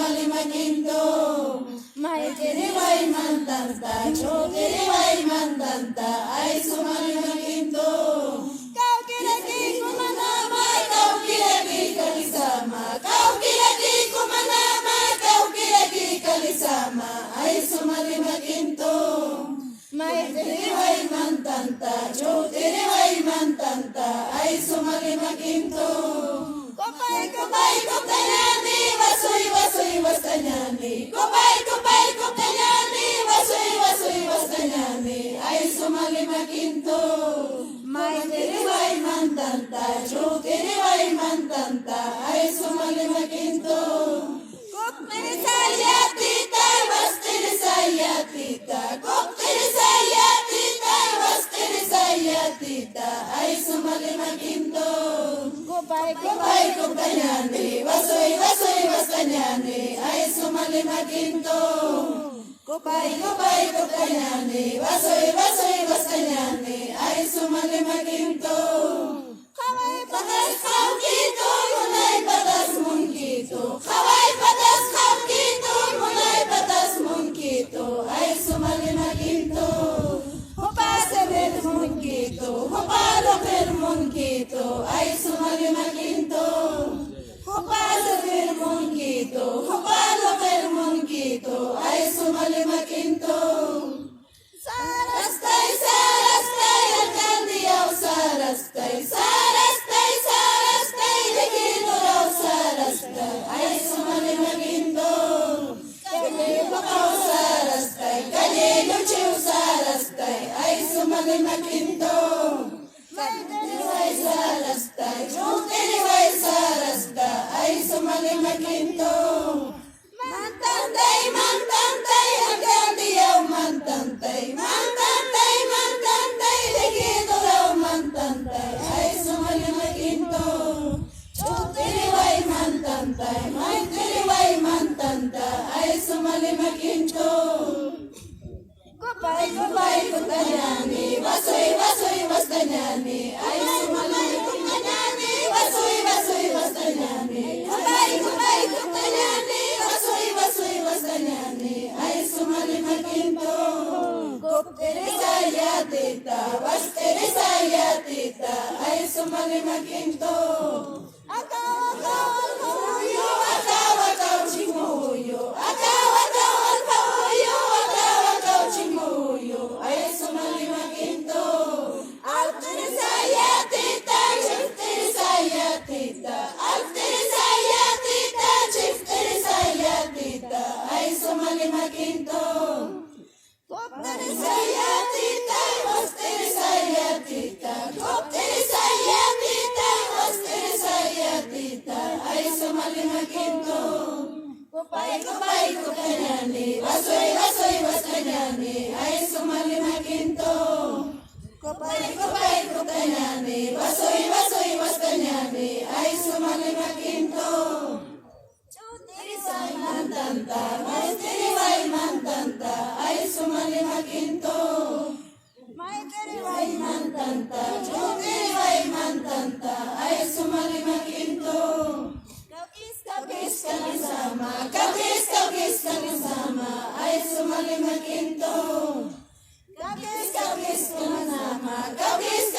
sumalimaginto. May kiriway mantanta, chukiriway mantanta, ay sumalimaginto. Kau kilagi kumanama, kau kilagi kalisama, kau kilagi kumanama, kau kilagi kalisama, ay sumalimaginto. May kiriway mantanta, chukiriway mantanta, ay sumalimaginto. Kopay, kopay, koptanyani, wasoy, wasoy, wastanyani. Kopay, kopay, koptanyani, wasoy, wasoy, wastanyani. Ay sumalimaginto. May kiriway mantanta, chukiriway mantanta, ay sumalimaginto. Koptirisaya tita, wastirisaya tita. Koptirisaya tita, wastirisaya tita, ay sumalimaginto. Kopay, kopay, koptanyani, wasoy, wasoy, wastanyani, ay sumalimaginto. Kopay, kopay, koptanyani, wasoy, wasoy, wastanyani, ay sumalimaginto. Kaway patas kawkito, mulay patas mungkito. Kaway patas kawkito, mulay patas mungkito, ay sumalimaginto. Hupasa ver mungkito, hupalo ver mungkito, ay sumalimaginto. Hupasa ver mungkito, hupalo ver mungkito, ay sumalimaginto. Sarastay, sarastay, alkandiyaw sarastay, sarastay, sarastay, liginoraw sarastay, ay sumalimaginto. Kalilo kaw sarastay, kalilo chiw sarastay, ay sumalimaginto. Kaliway sarastay, chukiriway sarastay, ay sumalimaginto. Mantantay, mantantay, alkandiyaw mantantay, mantantay, mantantay, liginoraw mantantay, ay sumalimaginto. Chukiriway mantantay, maitiriway mantantay, ay sumalimaginto. Kopay, kopay, koptanyani, wasoy, wasoy, wastanyani, ay sumalimaginto. Wasoy, wasoy, wastanyani, kopay, kopay, koptanyani, wasoy, wasoy, wastanyani, ay sumalimaginto. Koptirisaya tita, wastirisaya tita, ay sumalimaginto. Akaw, akaw, alpahuyo, akaw, akaw, chinguyo, akaw, akaw, alpahuyo, akaw, akaw, chinguyo, ay sumalimaginto. Altirisaya tita, chiftirisaya tita, altirisaya tita, chiftirisaya tita, ay sumalimaginto. Koptirisaya tita, wastirisaya tita, koptirisaya tita, wastirisaya tita, ay sumalimaginto. Kopay, kopay, koptanyani, wasoy, wasoy, wastanyani, ay sumalimaginto. Kopay, kopay, koptanyani, wasoy, wasoy, wastanyani, ay sumalimaginto. Chutirisay mantanta, maitiriway mantanta, ay sumalimaginto. Maitiriway mantanta, chutiriway mantanta, ay sumalimaginto. Kaukis, kaukis kalisama, kaukis, kaukis kalisama, ay sumalimaginto. Kaukis, kaukis kalisama, kaukis,